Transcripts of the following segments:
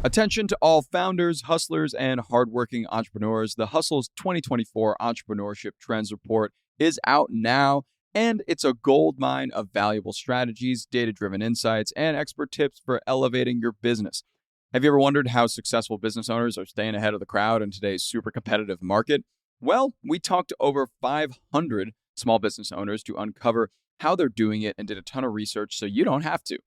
Attention to all founders, hustlers, and hardworking entrepreneurs. The Hustle's 2024 Entrepreneurship Trends Report is out now, and it's a goldmine of valuable strategies, data-driven insights, and expert tips for elevating your business. Have you ever wondered how successful business owners are staying ahead of the crowd in today's super competitive market? Well, we talked to over 500 small business owners to uncover how they're doing it and did a ton of research so you don't have to.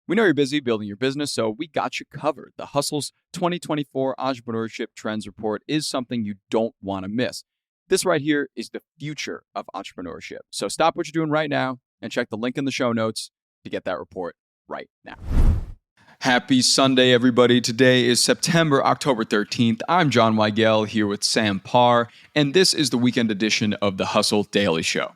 We know you're busy building your business, so we got you covered. The Hustle's 2024 Entrepreneurship Trends Report is something you don't want to miss. This right here is the future of entrepreneurship. So stop what you're doing right now and check the link in the show notes to get that report right now. Happy Sunday, everybody. Today is October 13th. I'm Jon Weigell here with Sam Parr, and this is the weekend edition of the Hustle Daily Show.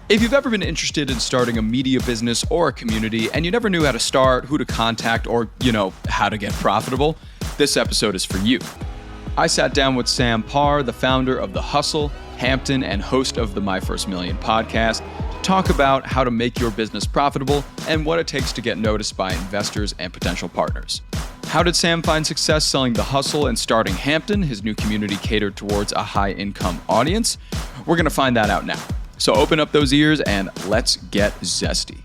If you've ever been interested in starting a media business or a community and you never knew how to start, who to contact, or, how to get profitable, this episode is for you. I sat down with Sam Parr, the founder of the Hustle, Hampton, and host of the My First Million podcast, to talk about how to make your business profitable and what it takes to get noticed by investors and potential partners. How did Sam find success selling the Hustle and starting Hampton, his new community catered towards a high-income audience? We're going to find that out now. So open up those ears and let's get zesty.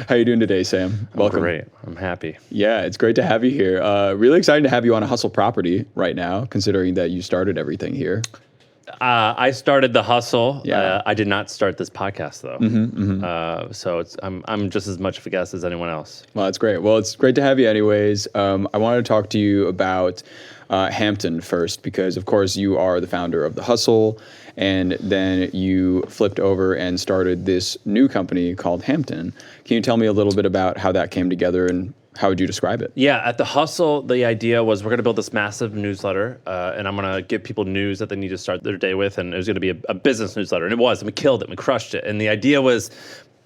How you doing today, Sam? Welcome. Great. I'm happy. Yeah, it's great to have you here. Really excited to have you on a Hustle property right now, considering that you started everything here. I started the Hustle. Yeah. I did not start this podcast though. So I'm just as much of a guest as anyone else. Well, that's great. Well, it's great to have you anyways. I wanted to talk to you about Hampton first, because of course you are the founder of the Hustle, and then you flipped over and started this new company called Hampton. Can you tell me a little bit about how that came together and how would you describe it? Yeah, at the Hustle, the idea was we're going to build this massive newsletter, and I'm going to give people news that they need to start their day with, and it was going to be a business newsletter, and it was, and we killed it, we crushed it, and the idea was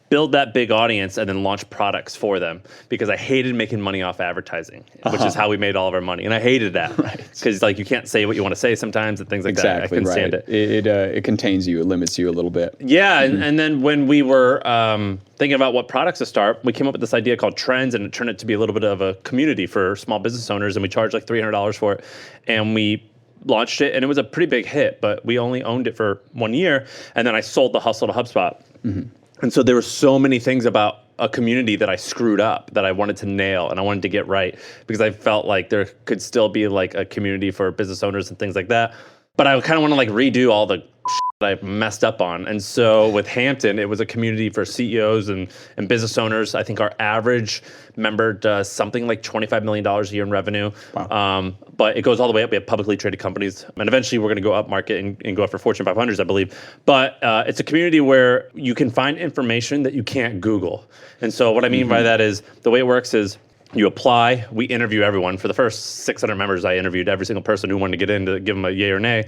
build that big audience and then launch products for them, because I hated making money off advertising, which is how we made all of our money, and I hated that because you can't say what you want to say sometimes and things like that. I couldn't stand it. It contains you, it limits you a little bit. Yeah, and then when we were thinking about what products to start, we came up with this idea called Trends, and it turned it to be a little bit of a community for small business owners, and we charged like $300 for it, and we launched it, and it was a pretty big hit, but we only owned it for 1 year, and then I sold the Hustle to HubSpot. And so there were so many things about a community that I screwed up that I wanted to nail and I wanted to get right, because I felt like there could still be like a community for business owners and things like that. But I kind of want to like redo all the that I messed up on. And so with Hampton, it was a community for CEOs and business owners. I think our average member does something like $25 million a year in revenue. Wow. But it goes all the way up. We have publicly traded companies. And eventually we're going to go up market and go after Fortune 500s, I believe. But it's a community where you can find information that you can't Google. And so what I mean by that is the way it works is you apply, we interview everyone. For the first 600 members, I interviewed every single person who wanted to get in to give them a yay or nay.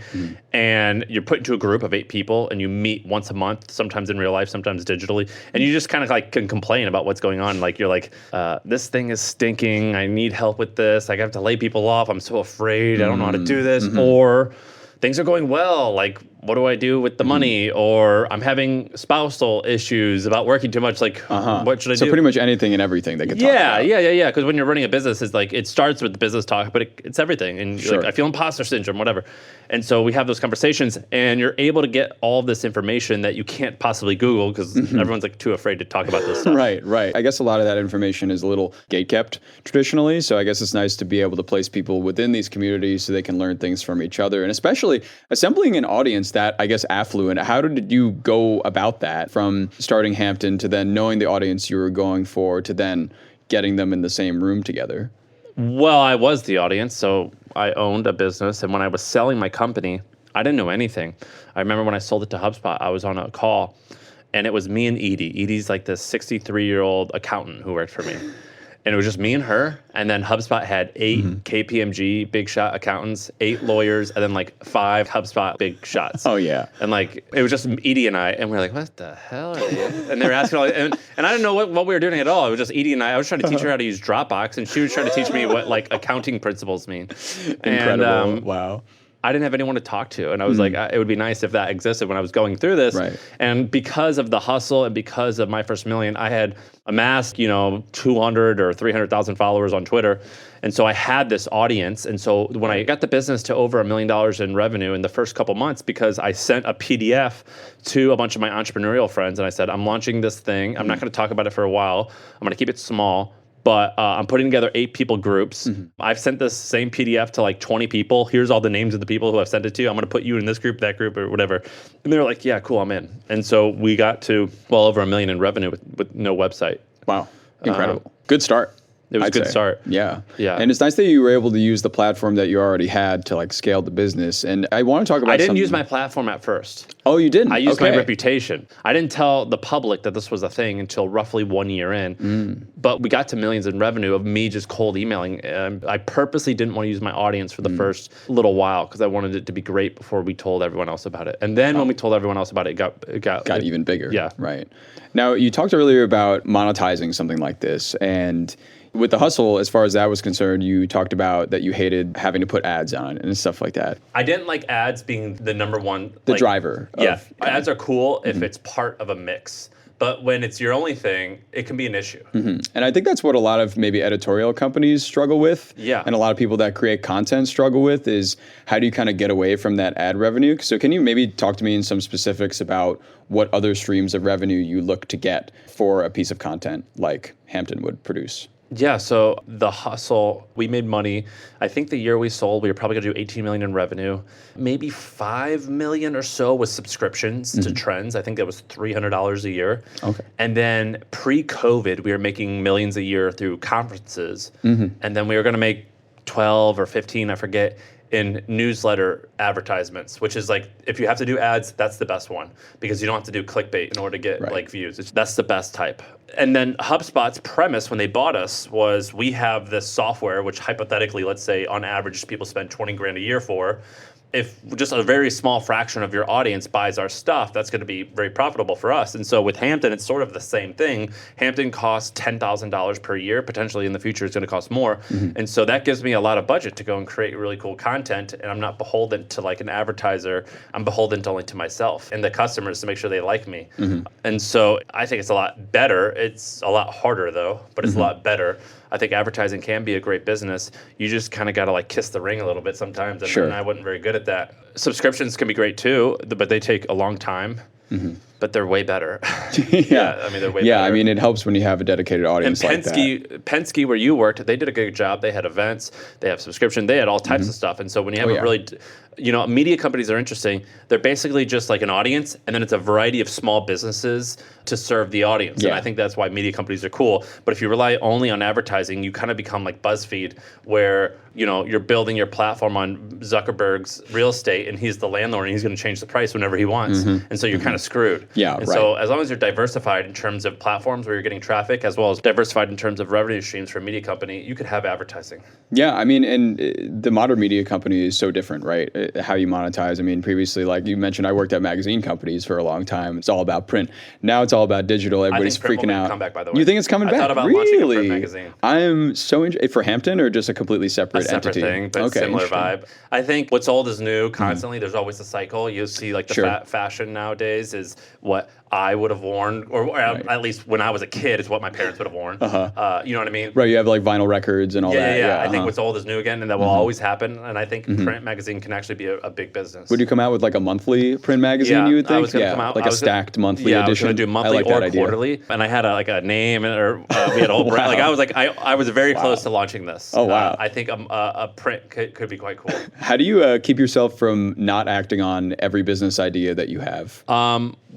And you're put into a group of 8 people and you meet once a month, sometimes in real life, sometimes digitally. And you just kind of like can complain about what's going on. Like you're like, this thing is stinking. I need help with this. I have to lay people off. I'm so afraid. I don't know how to do this. Or things are going well. Like, what do I do with the money? Or I'm having spousal issues about working too much. Like, what should I do? So pretty much anything and everything they could talk about. Yeah. Because when you're running a business, it's like, it starts with the business talk, but it's everything. And you're like, I feel imposter syndrome, whatever. And so we have those conversations and you're able to get all of this information that you can't possibly Google because everyone's like too afraid to talk about this stuff. Right. I guess a lot of that information is a little gatekept traditionally. So I guess it's nice to be able to place people within these communities so they can learn things from each other, and especially assembling an audience that, I guess, affluent. How did you go about that, from starting Hampton to then knowing the audience you were going for to then getting them in the same room together? Well, I was the audience, so I owned a business, and when I was selling my company, I didn't know anything. I remember when I sold it to HubSpot, I was on a call, and it was me and Edie. Edie's like this 63-year-old accountant who worked for me. And it was just me and her, and then HubSpot had 8 KPMG big shot accountants, 8 lawyers, and then like 5 HubSpot big shots. Oh yeah. And like it was just Edie and I, and we were like, what the hell are you? And they were asking all, and I didn't know what we were doing at all. It was just Edie and I was trying to teach her how to use Dropbox, and she was trying to teach me what like accounting principles mean. Incredible. Wow. I didn't have anyone to talk to. And I was like, it would be nice if that existed when I was going through this. Right. And because of the hustle and because of My First Million, I had amassed, 200 or 300,000 followers on Twitter. And so I had this audience. And so when I got the business to over $1 million in revenue in the first couple months, because I sent a PDF to a bunch of my entrepreneurial friends and I said, I'm launching this thing. I'm not going to talk about it for a while. I'm going to keep it small. But I'm putting together 8 people groups. I've sent this same PDF to like 20 people. Here's all the names of the people who I've sent it to. I'm going to put you in this group, that group, or whatever. And they were like, yeah, cool, I'm in. And so we got to well over $1 million in revenue with no website. Wow. Incredible. Good start. It was a good start. Yeah. Yeah. And it's nice that you were able to use the platform that you already had to like scale the business. And I want to talk about I didn't use my platform at first. Oh, you didn't? I used my reputation. I didn't tell the public that this was a thing until roughly 1 year in. But we got to millions in revenue of me just cold emailing. I purposely didn't want to use my audience for the first little while because I wanted it to be great before we told everyone else about it. And then when we told everyone else about it, it got even bigger. Yeah. Right. Now, you talked earlier about monetizing something like this. And with the hustle, as far as that was concerned, you talked about that you hated having to put ads on and stuff like that. I didn't like ads being the number one. The driver. Ads are cool if it's part of a mix. But when it's your only thing, it can be an issue. And I think that's what a lot of maybe editorial companies struggle with. Yeah. And a lot of people that create content struggle with is how do you kind of get away from that ad revenue? So can you maybe talk to me in some specifics about what other streams of revenue you look to get for a piece of content like Hampton would produce? Yeah, so the hustle, we made money. I think the year we sold, we were probably going to do 18 million in revenue. Maybe 5 million or so was subscriptions to Trends. I think that was $300 a year. Okay. And then pre-COVID, we were making millions a year through conferences. And then we were going to make 12 or 15, I forget, in newsletter advertisements, which is like, if you have to do ads, that's the best one because you don't have to do clickbait in order to get like views. That's the best type. And then HubSpot's premise when they bought us was we have this software, which hypothetically, let's say on average, people spend 20 grand a year for. If just a very small fraction of your audience buys our stuff, that's going to be very profitable for us. And so with Hampton, it's sort of the same thing. Hampton costs $10,000 per year. Potentially in the future, it's going to cost more. And so that gives me a lot of budget to go and create really cool content. And I'm not beholden to like an advertiser. I'm beholden only to myself and the customers to make sure they like me. And so I think it's a lot better. It's a lot harder though, but it's a lot better. I think advertising can be a great business. You just kind of got to like kiss the ring a little bit sometimes. And I wasn't very good at that. Subscriptions can be great too, but they take a long time. But they're way better. I mean, they're way better. Yeah, I mean, it helps when you have a dedicated audience and like that. Penske, where you worked, they did a good job. They had events, they have subscription, they had all types of stuff. And so when you have a really, media companies are interesting. They're basically just like an audience, and then it's a variety of small businesses to serve the audience. And I think that's why media companies are cool. But if you rely only on advertising, you kind of become like BuzzFeed, where you're building your platform on Zuckerberg's real estate, and he's the landlord, and he's going to change the price whenever he wants. And so you're kind of screwed. So as long as you're diversified in terms of platforms where you're getting traffic, as well as diversified in terms of revenue streams for a media company, you could have advertising. Yeah, I mean, and the modern media company is so different, right? How you monetize. I mean, previously, like you mentioned, I worked at magazine companies for a long time. It's all about print. Now it's all about digital. Everybody's freaking out. Come back, by the way. You think it's coming back? I thought about launching a print magazine. I'm so interested. For Hampton or just a completely separate entity? Thing, but similar vibe. I think what's old is new constantly. There's always a cycle. You see like the fashion nowadays is what I would have worn, or at least when I was a kid, is what my parents would have worn. You know what I mean? Right, you have like vinyl records and all that. Yeah. I think what's old is new again, and that will always happen. And I think print magazine can actually be a big business. Would you come out with like a monthly print magazine, you would think? I was going to come out. Like a stacked monthly edition? I was going to do monthly or quarterly. And I had a name, or we had a whole brand. I was very close to launching this. Oh, wow. I think a print could be quite cool. How do you keep yourself from not acting on every business idea that you have?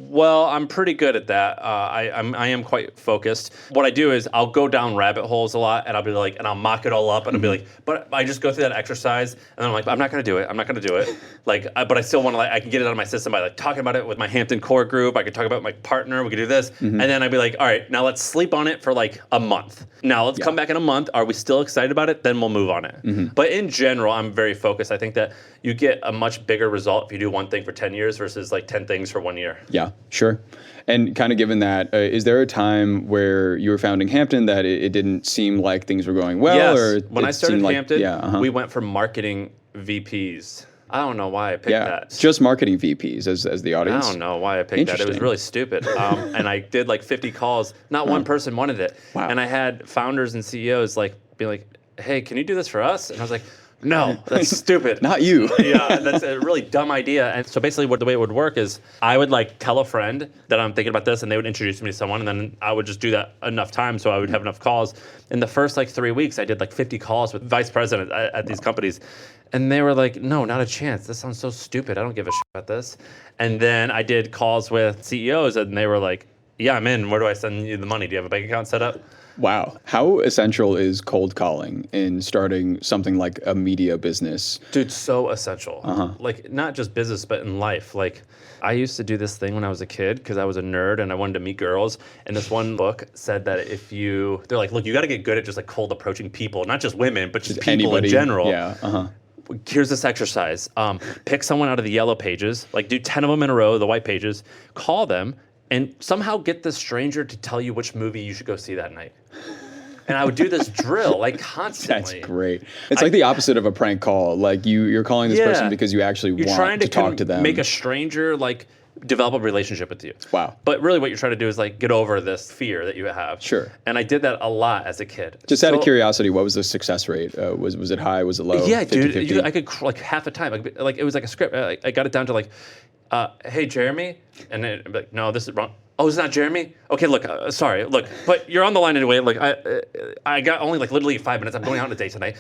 Well, I'm pretty good at that. I am quite focused. What I do is I'll go down rabbit holes a lot, and I'll be like, and I'll mock it all up, and I'll be like, but I just go through that exercise, and then I'm like, I'm not going to do it. I'm not going to do it. But I still want to, I can get it out of my system by talking about it with my Hampton core group. I could talk about my partner. We could do this. And then I'd be like, all right, now let's sleep on it for a month. Now let's come back in a month. Are we still excited about it? Then we'll move on it. But in general, I'm very focused. I think that you get a much bigger result if you do one thing for 10 years versus 10 things for 1 year. Yeah, sure. And kind of given that, is there a time where you were founding Hampton that it didn't seem like things were going well? Yes. Or when I started Hampton, we went from marketing VPs I don't know why I picked that. Just marketing VPs as the audience. I don't know why I picked that. It was really stupid. And I did like 50 calls. Not one person wanted it. Wow. And I had founders and CEOs like be like, hey, can you do this for us? And I was like, no, that's stupid. Not you. Yeah, that's a really dumb idea. And so basically the way it would work is I would like tell a friend that I'm thinking about this and they would introduce me to someone and then I would just do that enough time so I would have enough calls. In the first like 3 weeks, I did like 50 calls with vice presidents at these companies. And they were like, no, not a chance. This sounds so stupid. I don't give a shit about this. And then I did calls with CEOs and they were like, yeah, I'm in. Where do I send you the money? Do you have a bank account set up? Wow. How essential is cold calling in starting something like a media business? Dude, so essential. Like not just business, but in life. Like I used to do this thing when I was a kid because I was a nerd and I wanted to meet girls. And this one book said that they're like, look, you got to get good at just like cold approaching people, not just women, but just people anybody, in general. Yeah. Here's this exercise. Pick someone out of the yellow pages, like do 10 of them in a row, the white pages, call them, and somehow get this stranger to tell you which movie you should go see that night. And I would do this drill like constantly. That's great. It's like the opposite of a prank call. Like you're calling this person because you actually want to talk to them. Make a stranger like develop a relationship with you. Wow. But really what you're trying to do is like get over this fear that you have. Sure. And I did that a lot as a kid. Just out of curiosity, what was the success rate? Was it high? Was it low? Yeah, 50, dude. I could like half the time. Like it was like a script. I got it down to like, hey, Jeremy. And then I'd be like, no, this is wrong. Oh, it's not Jeremy? Okay, look, sorry. Look, but you're on the line anyway. Like, I got only like literally 5 minutes. I'm going out on a date tonight.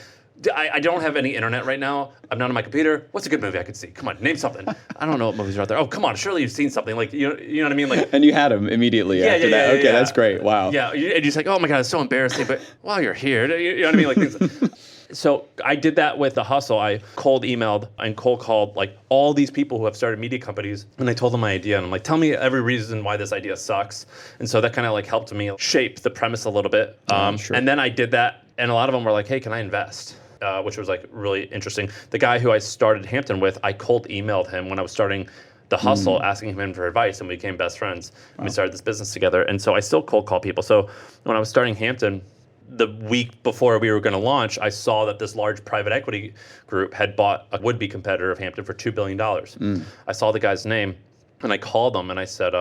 I don't have any internet right now. I'm not on my computer. What's a good movie I could see? Come on, name something. I don't know what movies are out there. Oh, come on, surely you've seen something. Like, you know what I mean? Like, and you had him immediately after that. Okay, that's great. Wow. Yeah, and you're just like, oh my God, it's so embarrassing. But while you're here, you know what I mean? Like, things. So I did that with The Hustle. I cold emailed and cold called like all these people who have started media companies, and I told them my idea, and I'm like, tell me every reason why this idea sucks. And so that kind of like helped me shape the premise a little bit. Sure. And then I did that, and a lot of them were like, hey, can I invest? Which was like really interesting. The guy who I started Hampton with, I cold emailed him when I was starting The Hustle, asking him for advice, and we became best friends. Wow. We started this business together, and so I still cold call people. So when I was starting Hampton, the week before we were going to launch, I saw that this large private equity group had bought a would-be competitor of Hampton for $2 billion. I saw the guy's name, and I called them, and I said,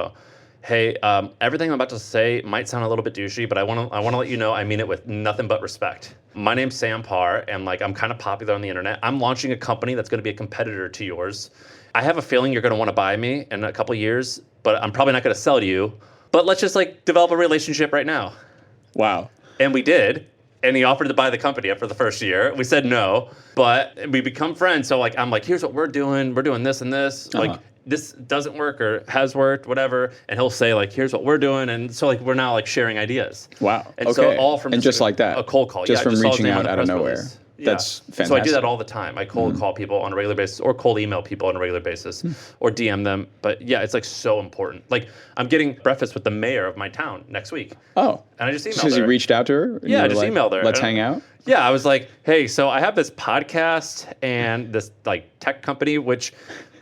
hey, everything I'm about to say might sound a little bit douchey, but I want to let you know I mean it with nothing but respect. My name's Sam Parr, and like I'm kind of popular on the internet. I'm launching a company that's going to be a competitor to yours. I have a feeling you're going to want to buy me in a couple years, but I'm probably not going to sell to you. But let's just like develop a relationship right now. Wow. And we did. And he offered to buy the company after the first year. We said no, but we become friends. So like I'm like, here's what we're doing. We're doing this and this. Like this doesn't work or has worked, whatever. And he'll say like, here's what we're doing. And so like we're now like sharing ideas. Wow. And so all from just like that. A cold call. Just from reaching out of nowhere. Release. That's fantastic. So I do that all the time. I cold call people on a regular basis or cold email people on a regular basis or DM them. But yeah, it's like so important. Like I'm getting breakfast with the mayor of my town next week. Oh. And I just emailed her. Because you reached out to her? Yeah, I just emailed her. Let's hang out? Yeah, I was like, hey, so I have this podcast and this like tech company, which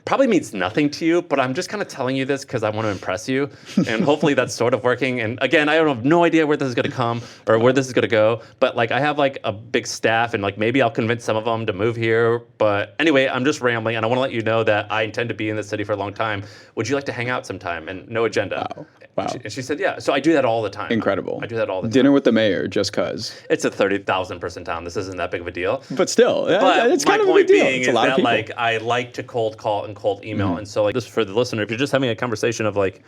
probably means nothing to you, but I'm just kind of telling you this because I want to impress you. And hopefully that's sort of working. And again, I have no idea where this is going to come or where this is going to go. But like I have like a big staff and like maybe I'll convince some of them to move here. But anyway, I'm just rambling and I want to let you know that I intend to be in this city for a long time. Would you like to hang out sometime? And no agenda. Wow. And she said, yeah. So I do that all the time. Incredible. I do that all the time. Dinner with the mayor just because. It's a 30,000 person town. This isn't that big of a deal. But still, it's kind of a big deal. It's a lot of people. Like I like to cold call and cold email. And so like this for the listener, if you're just having a conversation of like,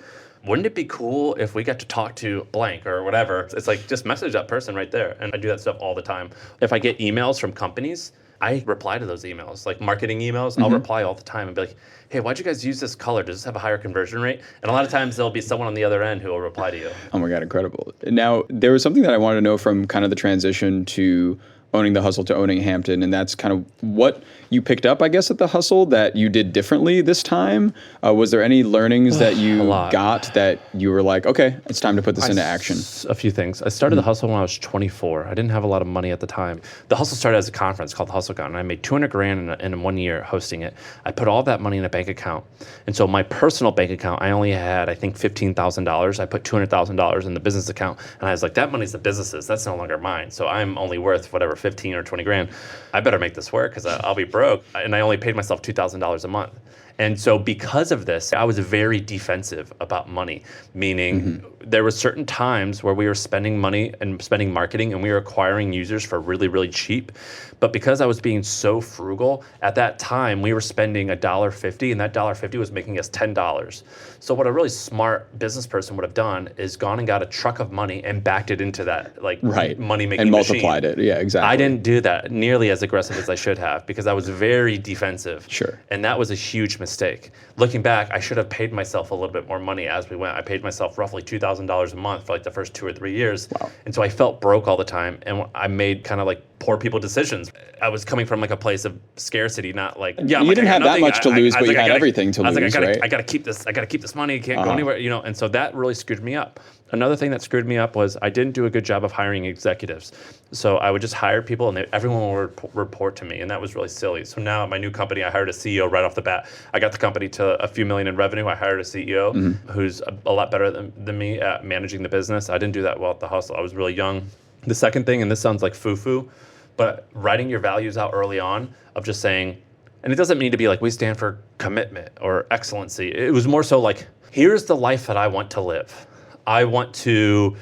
wouldn't it be cool if we got to talk to blank or whatever? It's like just message that person right there. And I do that stuff all the time. If I get emails from companies, I reply to those emails, like marketing emails. I'll reply all the time and be like, hey, why'd you guys use this color? Does this have a higher conversion rate? And a lot of times there'll be someone on the other end who will reply to you. Oh my God, incredible. Now, there was something that I wanted to know from kind of the transition to owning The Hustle to owning Hampton, and that's kind of what you picked up, I guess, at The Hustle that you did differently this time. Was there any learnings that you got that you were like, okay, it's time to put this into action? A few things. I started The Hustle when I was 24. I didn't have a lot of money at the time. The Hustle started as a conference called the HustleCon, and I made $200,000 in 1 year hosting it. I put all that money in a bank account. And so my personal bank account, I only had, I think, $15,000. I put $200,000 in the business account, and I was like, that money's the business's. That's no longer mine. So I'm only worth, whatever, 15 or 20 grand. I better make this work because I'll be broke. And I only paid myself $2,000 a month. And so because of this, I was very defensive about money, meaning there were certain times where we were spending money and spending marketing and we were acquiring users for really, really cheap. But because I was being so frugal, at that time we were spending $1.50 and that $1.50 was making us $10. So what a really smart business person would have done is gone and got a truck of money and backed it into that money-making machine. And multiplied it. Yeah, exactly. I didn't do that nearly as aggressive as I should have because I was very defensive. Sure. And that was a huge mistake. Looking back, I should have paid myself a little bit more money as we went. I paid myself roughly $2,000 a month for like the first 2 or 3 years. Wow. And so I felt broke all the time. And I made kind of like poor people decisions. I was coming from like a place of scarcity, not like, you didn't have that much to lose, but you had everything to lose, right? I got to keep this. I got to keep this money. It can't go anywhere, you know? And so that really screwed me up. Another thing that screwed me up was I didn't do a good job of hiring executives. So I would just hire people and everyone would report to me. And that was really silly. So now at my new company, I hired a CEO right off the bat. I got the company to a few million in revenue. I hired a CEO who's a lot better than me at managing the business. I didn't do that well at the Hustle. I was really young. The second thing, and this sounds like foo-foo, but writing your values out early on of just saying, and it doesn't mean to be like, we stand for commitment or excellency. It was more so like, here's the life that I want to live. I want to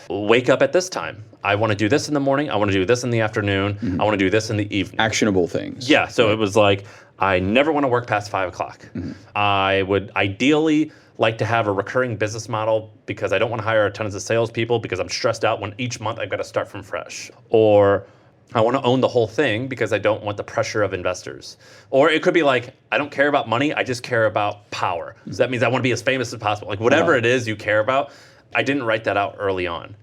wake up at this time. I want to do this in the morning. I want to do this in the afternoon. I want to do this in the evening. Actionable things. Yeah. So it was like, I never want to work past 5 o'clock. I would ideally like to have a recurring business model because I don't want to hire tons of salespeople because I'm stressed out when each month I've got to start from fresh. Or I want to own the whole thing because I don't want the pressure of investors. Or it could be like, I don't care about money, I just care about power. So that means I want to be as famous as possible. Like whatever it is you care about, I didn't write that out early on.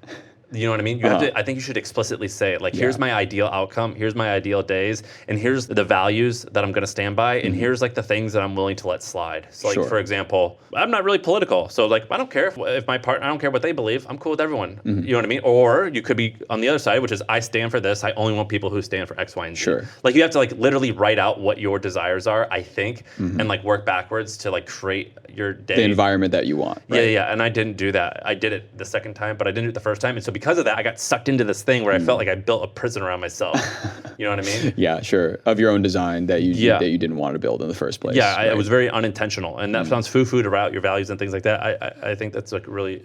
You know what I mean? You have to, I think you should explicitly say it. Like, here's my ideal outcome, here's my ideal days, and here's the values that I'm going to stand by, and here's like the things that I'm willing to let slide. So like, for example, I'm not really political. So like, I don't care if my partner, I don't care what they believe. I'm cool with everyone. You know what I mean? Or you could be on the other side, which is I stand for this. I only want people who stand for X, Y, and Z. Like you have to like literally write out what your desires are, I think, and like work backwards to like create your day. The environment that you want. Right? Yeah. And I didn't do that. I did it the second time, but I didn't do it the first time. And so because of that, I got sucked into this thing where I felt like I built a prison around myself. You know what I mean? Yeah, sure. Of your own design that you didn't want to build in the first place. Yeah, it was very unintentional. And that sounds foo-foo to route your values and things like that. I think that's like really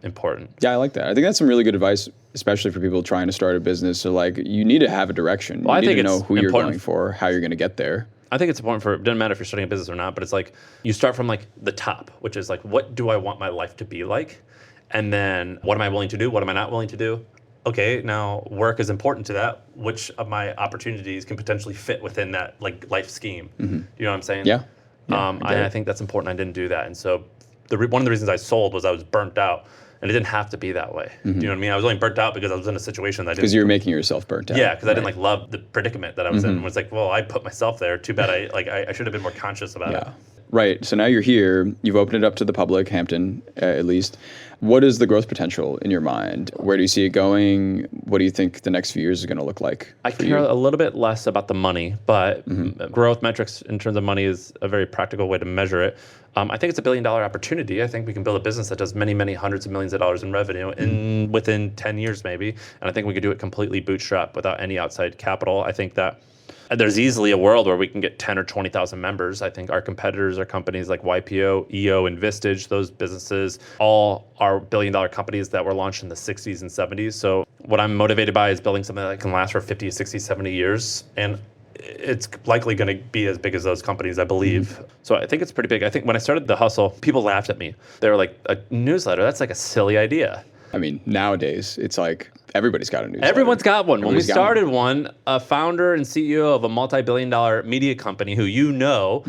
important. Yeah, I like that. I think that's some really good advice, especially for people trying to start a business. So like, you need to have a direction. You need to know who you're going for, how you're going to get there. I think it's important it doesn't matter if you're starting a business or not, but it's like you start from like the top, which is like, what do I want my life to be like? And then what am I willing to do? What am I not willing to do? Okay, now work is important to that. Which of my opportunities can potentially fit within that like life scheme? You know what I'm saying? Yeah. I think that's important. I didn't do that. And so one of the reasons I sold was I was burnt out. And it didn't have to be that way. Do you know what I mean? I was only burnt out because I was in a situation that I didn't. Because you were making yourself burnt out. Yeah, because I didn't like love the predicament that I was in. It was like, well, I put myself there. Too bad I should have been more conscious about it. Right. So now you're here. You've opened it up to the public, Hampton, at least. What is the growth potential in your mind? Where do you see it going? What do you think the next few years is going to look like? I care a little bit less about the money, but growth metrics in terms of money is a very practical way to measure it. I think it's $1 billion opportunity. I think we can build a business that does many, many hundreds of millions of dollars in revenue within 10 years maybe. And I think we could do it completely bootstrap without any outside capital. I think that there's easily a world where we can get 10 or 20,000 members. I think our competitors are companies like YPO, EO, and Vistage. Those businesses all are $1 billion companies that were launched in the 60s and 70s. So what I'm motivated by is building something that can last for 50, 60, 70 years. And it's likely going to be as big as those companies, I believe. So I think it's pretty big. I think when I started The Hustle, people laughed at me. They were like, a newsletter, that's like a silly idea. I mean, nowadays, it's like everybody's got a newsletter. Everyone's got one. When we started one, a founder and CEO of a multi-billion-dollar media company who you know,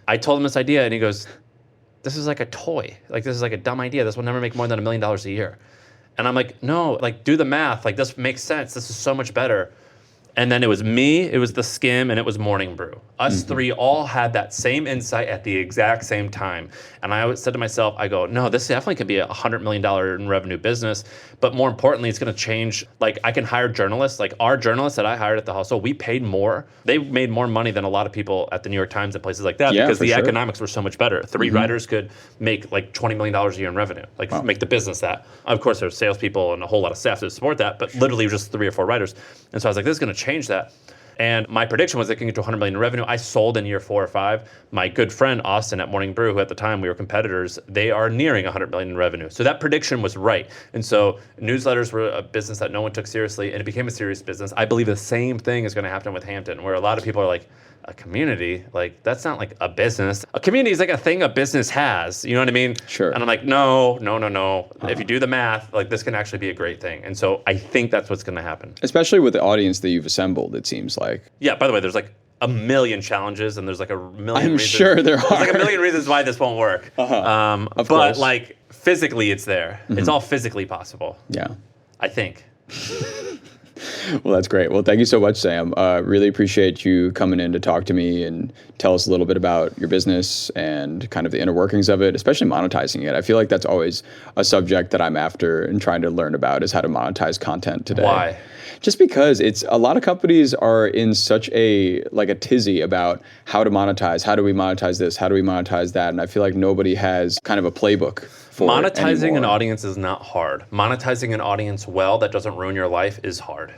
I told him this idea, and he goes, this is like a toy. Like, this is like a dumb idea. This will never make more than $1 million a year. And I'm like, no, like, do the math. Like, this makes sense. This is so much better. And then it was me, it was The Skim, and it was Morning Brew. Us three all had that same insight at the exact same time. And I always said to myself, I go, no, this definitely could be a $100 million in revenue business. But more importantly, it's going to change. Like, I can hire journalists. Like, our journalists that I hired at The Hustle, we paid more. They made more money than a lot of people at the New York Times and places like that because the economics were so much better. 3 writers could make like $20 million a year in revenue, like make the business that. Of course, there's salespeople and a whole lot of staff to support that, but literally just 3 or 4 writers. And so I was like, this is going to change that. And my prediction was they can get to 100 million in revenue. I sold in year 4 or 5. My good friend Austin at Morning Brew, who at the time we were competitors, they are nearing 100 million in revenue. So that prediction was right. And so newsletters were a business that no one took seriously, and it became a serious business. I believe the same thing is going to happen with Hampton, where a lot of people are like, a community, like that's not like a business. A community is like a thing a business has. You know what I mean? Sure. And I'm like, no. If you do the math, like this can actually be a great thing. And so I think that's what's going to happen. Especially with the audience that you've assembled, it seems like. Yeah. By the way, there's like a million challenges, and there's like a million. I'm reasons. sure there are. There's like a million reasons why this won't work. Of but course. like physically, it's there. It's all physically possible. Yeah. I think. Well, that's great. Well, thank you so much, Sam. Really appreciate you coming in to talk to me and tell us a little bit about your business and kind of the inner workings of it, especially monetizing it. I feel like that's always a subject that I'm after and trying to learn about is how to monetize content today. Why? Just because it's a lot of companies are in such a tizzy about how to monetize. How do we monetize this? How do we monetize that? And I feel like nobody has kind of a playbook for monetizing an audience is not hard. Monetizing an audience well that doesn't ruin your life is hard.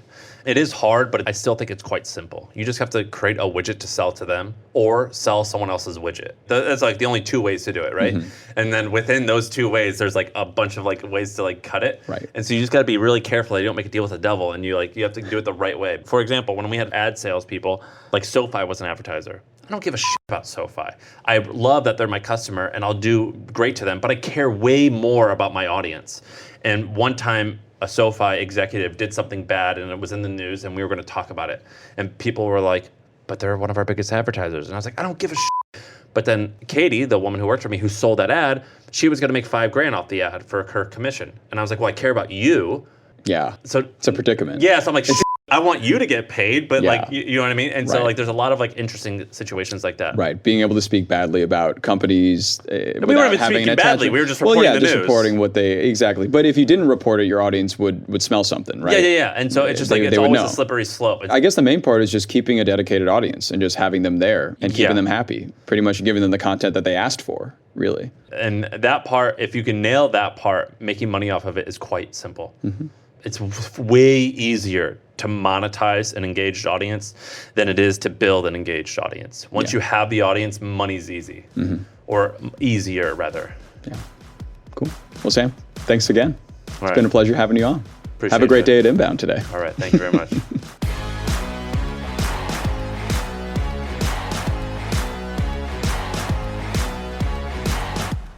It is hard, but I still think it's quite simple. You just have to create a widget to sell to them or sell someone else's widget. That's like the only 2 ways to do it, right? And then within those 2 ways, there's like a bunch of like ways to like cut it. Right. And so you just got to be really careful that you don't make a deal with the devil, and you have to do it the right way. For example, when we had ad salespeople, like SoFi was an advertiser. I don't give a shit about SoFi. I love that they're my customer and I'll do great to them, but I care way more about my audience. And one time a SoFi executive did something bad and it was in the news and we were going to talk about it. And people were like, but they're one of our biggest advertisers. And I was like, I don't give a shit. But then Katie, the woman who worked for me who sold that ad, she was going to make $5,000 off the ad for her commission. And I was like, well, I care about you. Yeah. So it's a predicament. Yeah. So I'm like, I want you to get paid, but like, you know what I mean? And so like, there's a lot of like interesting situations like that. Right. Being able to speak badly about companies we weren't even speaking badly. We were just reporting the news. Reporting what exactly. But if you didn't report it, your audience would smell something, right? Yeah. And so it's just like, it's always a slippery slope. I guess the main part is just keeping a dedicated audience and just having them there and keeping them happy. Pretty much giving them the content that they asked for, really. And that part, if you can nail that part, making money off of it is quite simple. It's way easier to monetize an engaged audience than it is to build an engaged audience. Once you have the audience, money's easy. Or easier, rather. Yeah. Cool. Well, Sam, thanks again. It's been a pleasure having you on. Appreciate Have a great day at Inbound today. All right. Thank you very much.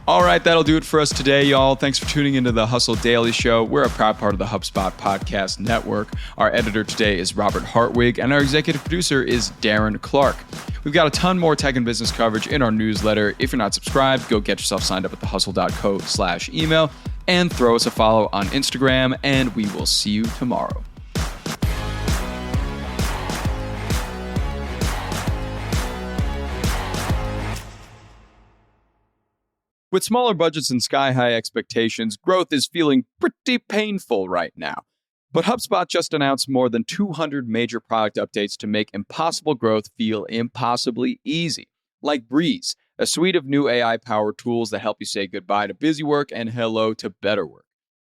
All right, that'll do it for us today, y'all. Thanks for tuning into the Hustle Daily Show. We're a proud part of the HubSpot Podcast Network. Our editor today is Robert Hartwig, and our executive producer is Darren Clark. We've got a ton more tech and business coverage in our newsletter. If you're not subscribed, go get yourself signed up at thehustle.co/email and throw us a follow on Instagram, and we will see you tomorrow. With smaller budgets and sky-high expectations, growth is feeling pretty painful right now. But HubSpot just announced more than 200 major product updates to make impossible growth feel impossibly easy. Like Breeze, a suite of new AI-powered tools that help you say goodbye to busy work and hello to better work.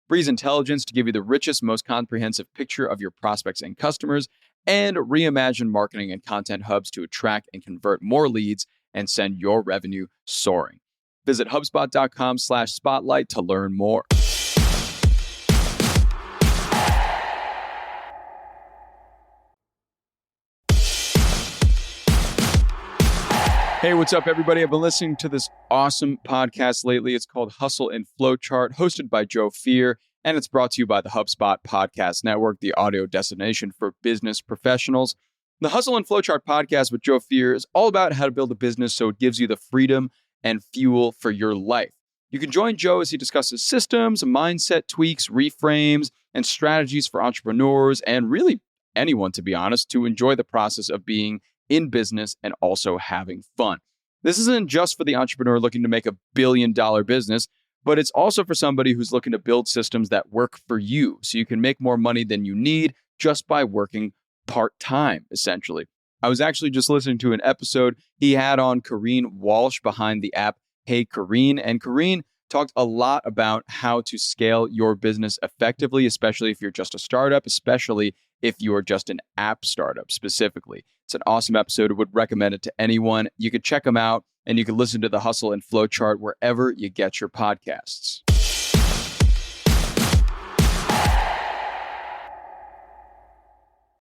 Breeze Intelligence to give you the richest, most comprehensive picture of your prospects and customers, and Reimagine marketing and content hubs to attract and convert more leads and send your revenue soaring. Visit HubSpot.com/spotlight to learn more. Hey, what's up, everybody? I've been listening to this awesome podcast lately. It's called Hustle and Flowchart, hosted by Joe Fear, and it's brought to you by the HubSpot Podcast Network, the audio destination for business professionals. The Hustle and Flowchart podcast with Joe Fear is all about how to build a business so it gives you the freedom and fuel for your life. You can join Joe as he discusses systems, mindset tweaks, reframes, and strategies for entrepreneurs and really anyone, to be honest, to enjoy the process of being in business and also having fun. This isn't just for the entrepreneur looking to make $1 billion business, but it's also for somebody who's looking to build systems that work for you so you can make more money than you need just by working part-time, essentially. I was actually just listening to an episode he had on Kareen Walsh behind the app Hey Kareen, and Kareen talked a lot about how to scale your business effectively, especially if you're just a startup, especially if you are just an app startup specifically. It's an awesome episode. I would recommend it to anyone. You can check them out and you can listen to the Hustle and Flow chart wherever you get your podcasts.